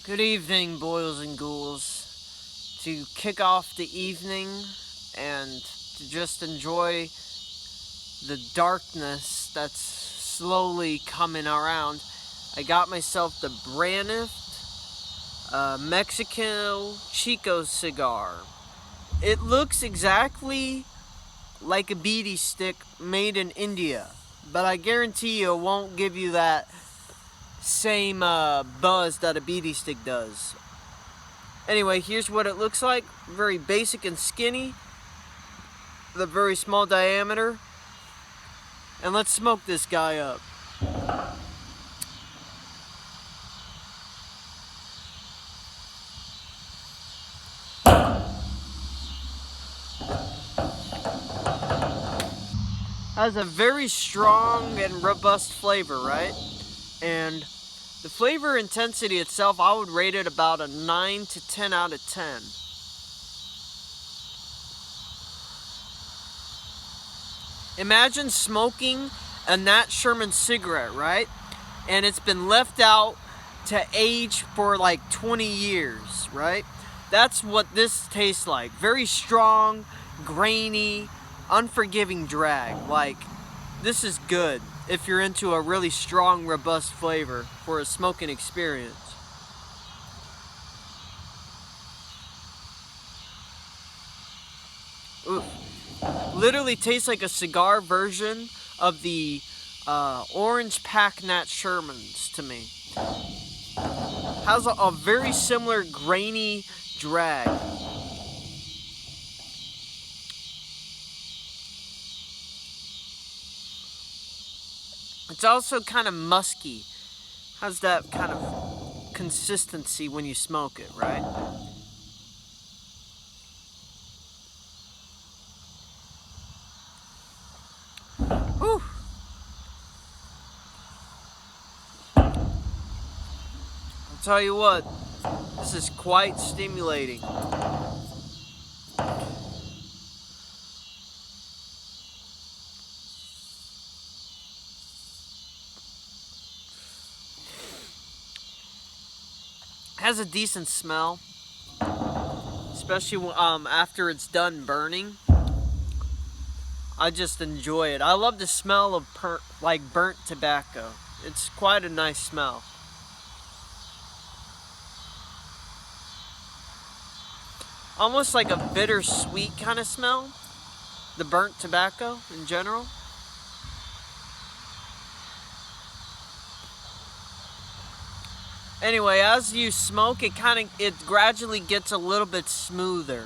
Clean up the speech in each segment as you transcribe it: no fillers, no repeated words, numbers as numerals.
Good evening, boils and ghouls. To kick off the evening and to just enjoy the darkness that's slowly coming around, I got myself the brandest Mexican Chico cigar. It looks exactly like a beady stick made in India, but I guarantee you it won't give you that same buzz that a beady stick does. Anyway, here's what it looks like. Very basic and skinny. The very small diameter. And let's smoke this guy up. Has a very strong and robust flavor, right? And the flavor intensity itself, I would rate it about a 9 to 10 out of 10. Imagine smoking a Nat Sherman cigarette, right? And it's been left out to age for like 20 years, right? That's what this tastes like. Very strong, grainy, unforgiving drag. Like, this is good if you're into a really strong, robust flavor for a smoking experience. Ooh. Literally tastes like a cigar version of the orange pack Nat Shermans to me. Has a very similar grainy drag. It's also kind of musky. Has that kind of consistency when you smoke it, right? Whew. I'll tell you what, this is quite stimulating. Has a decent smell, especially after it's done burning. I just enjoy it. I love the smell of like burnt tobacco. It's quite a nice smell. Almost like a bittersweet kind of smell. The burnt tobacco in general. Anyway, as you smoke, it gradually gets a little bit smoother.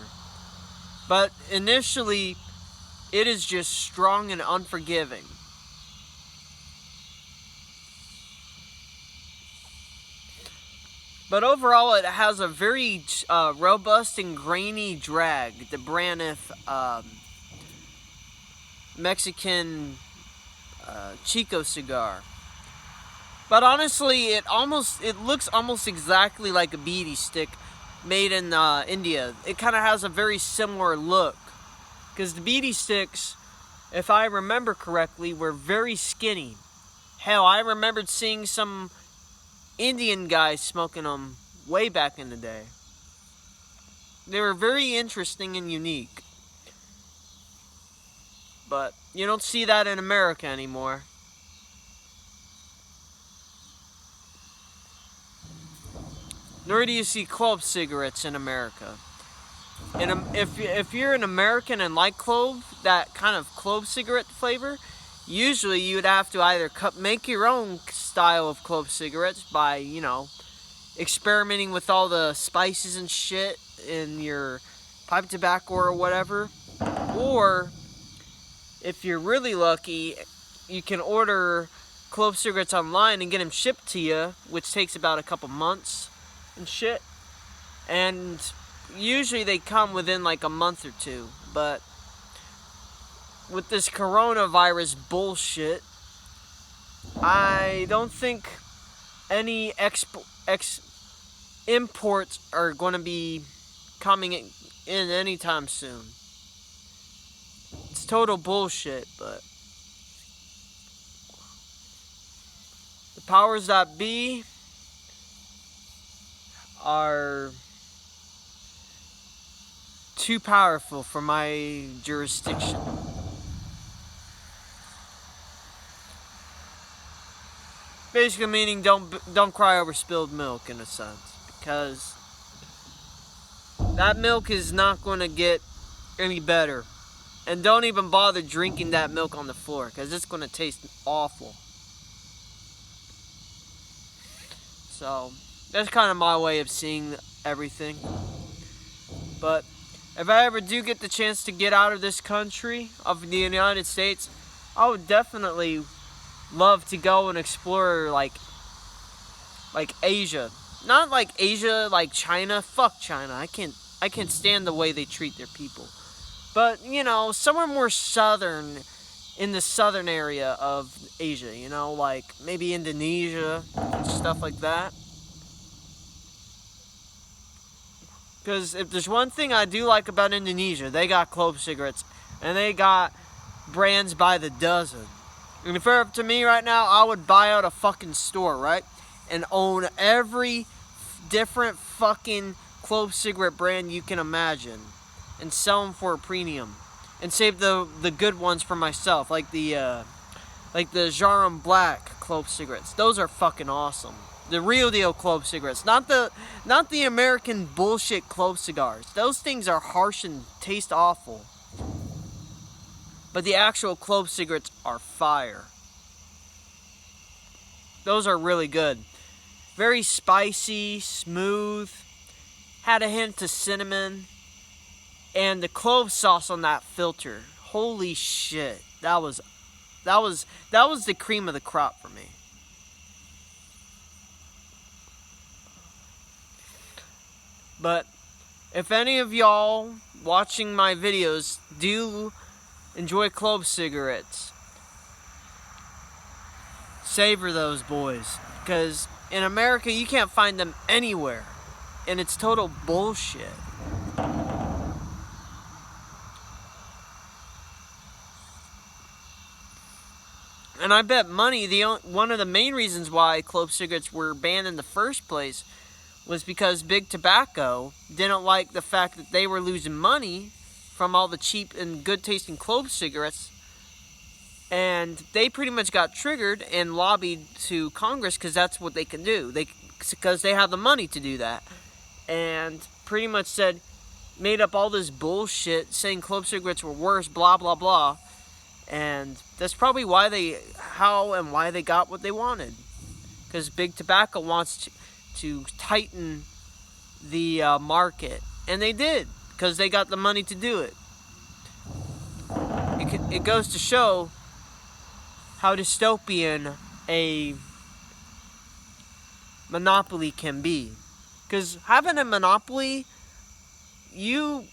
But initially, it is just strong and unforgiving. But overall, it has a very robust and grainy drag. The Braniff Mexican Chico cigar. But honestly, it looks almost exactly like a beady stick made in India. It kind of has a very similar look. Because the beady sticks, if I remember correctly, were very skinny. Hell, I remembered seeing some Indian guys smoking them way back in the day. They were very interesting and unique. But you don't see that in America anymore. Nor do you see clove cigarettes in America. If you're an American and like clove, that kind of clove cigarette flavor, usually you would have to either make your own style of clove cigarettes by, experimenting with all the spices and shit in your pipe tobacco or whatever. Or, if you're really lucky, you can order clove cigarettes online and get them shipped to you, which takes about a couple months and shit. And usually they come within like a month or two. But with this coronavirus bullshit, I don't think any imports are going to be coming in anytime soon. It's total bullshit, but the powers that be are too powerful for my jurisdiction. Basically meaning don't cry over spilled milk, in a sense, because that milk is not going to get any better. And don't even bother drinking that milk on the floor, because it's going to taste awful. So that's kind of my way of seeing everything. But if I ever do get the chance to get out of this country, of the United States, I would definitely love to go and explore like Asia. Not like Asia, like China. Fuck China. I can't stand the way they treat their people. But, you know, somewhere more southern, in the southern area of Asia, you know, like maybe Indonesia, stuff like that. Because if there's one thing I do like about Indonesia, they got clove cigarettes, and they got brands by the dozen. And if it were up to me right now, I would buy out a fucking store, right? And own every different fucking clove cigarette brand you can imagine. And sell them for a premium. And save the good ones for myself. Like the cigar-a black clove cigarettes. Those are fucking awesome. The real deal clove cigarettes. Not the American bullshit clove cigars. Those things are harsh and taste awful. But the actual clove cigarettes are fire. Those are really good. Very spicy, smooth. Had a hint of cinnamon. And the clove sauce on that filter. Holy shit. That was the cream of the crop for me. But if any of y'all watching my videos do enjoy clove cigarettes, savor those boys. Because in America, you can't find them anywhere. And it's total bullshit. And I bet money, one of the main reasons why clove cigarettes were banned in the first place was because Big Tobacco didn't like the fact that they were losing money from all the cheap and good-tasting clove cigarettes. And they pretty much got triggered and lobbied to Congress because that's what they can do. Because they have the money to do that. And pretty much made up all this bullshit saying clove cigarettes were worse, blah, blah, blah. And that's probably why they got what they wanted. Because Big Tobacco wants to tighten the market. And they did. Because they got the money to do it. It goes to show how dystopian a monopoly can be. Because having a monopoly, if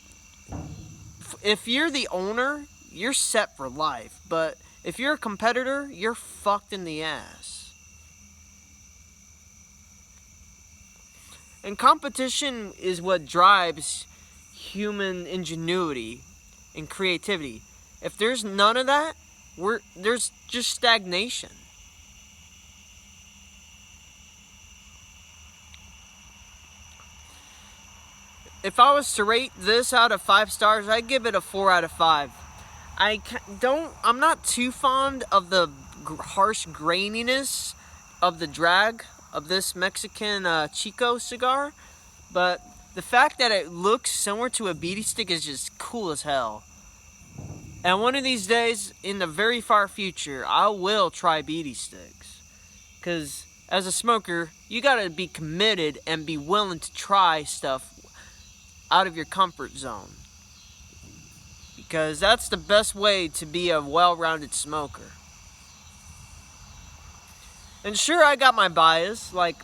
you're the owner, you're set for life. But if you're a competitor, you're fucked in the ass. And competition is what drives human ingenuity and creativity. If there's none of that, there's just stagnation. If I was to rate this out of 5 stars, I'd give it a 4 out of 5. I'm not too fond of the harsh graininess of the drag of this Mexican Chico cigar, but the fact that it looks similar to a beady stick is just cool as hell. And one of these days, in the very far future, I will try beady sticks. Because as a smoker, you gotta be committed and be willing to try stuff out of your comfort zone. Because that's the best way to be a well-rounded smoker. And sure, I got my bias, like,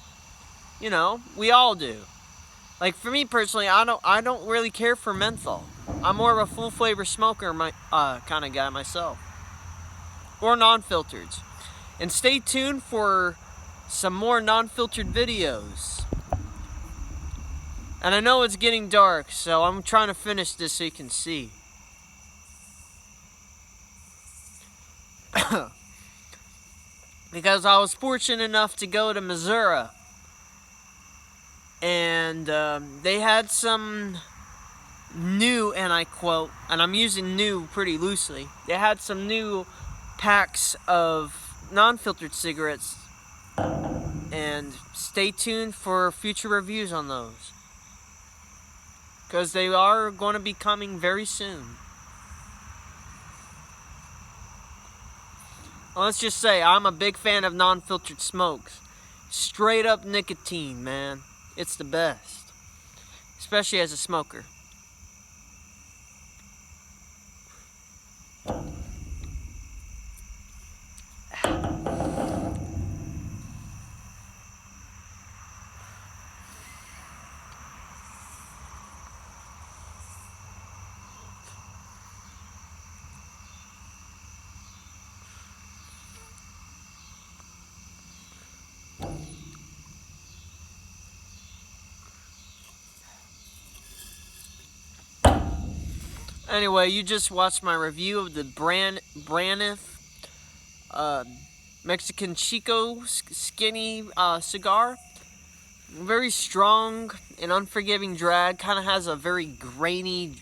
you know, we all do. Like, for me personally, I don't really care for menthol. I'm more of a full flavor smoker kind of guy myself. Or non-filtered. And stay tuned for some more non-filtered videos. And I know it's getting dark, so I'm trying to finish this so you can see. Because I was fortunate enough to go to Missouri. and they had some new, and I quote, and I'm using new pretty loosely, they had some new packs of non-filtered cigarettes, and stay tuned for future reviews on those, because they are going to be coming very soon. Let's just say I'm a big fan of non-filtered smokes. Straight up nicotine, man. It's the best. Especially as a smoker. Anyway, you just watched my review of the Braniff Mexican Chico skinny cigar. Very strong and unforgiving drag. Kind of has a very grainy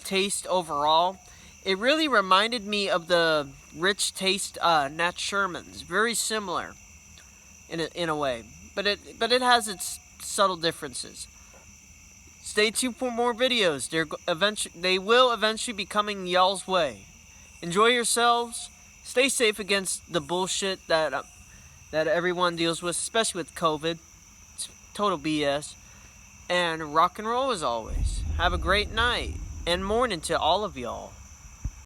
taste overall. It really reminded me of the rich taste Nat Sherman's. Very similar in a way, but it has its subtle differences. Stay tuned for more videos. They will eventually be coming y'all's way. Enjoy yourselves. Stay safe against the bullshit that everyone deals with, especially with COVID. It's total BS. And rock and roll as always. Have a great night and morning to all of y'all.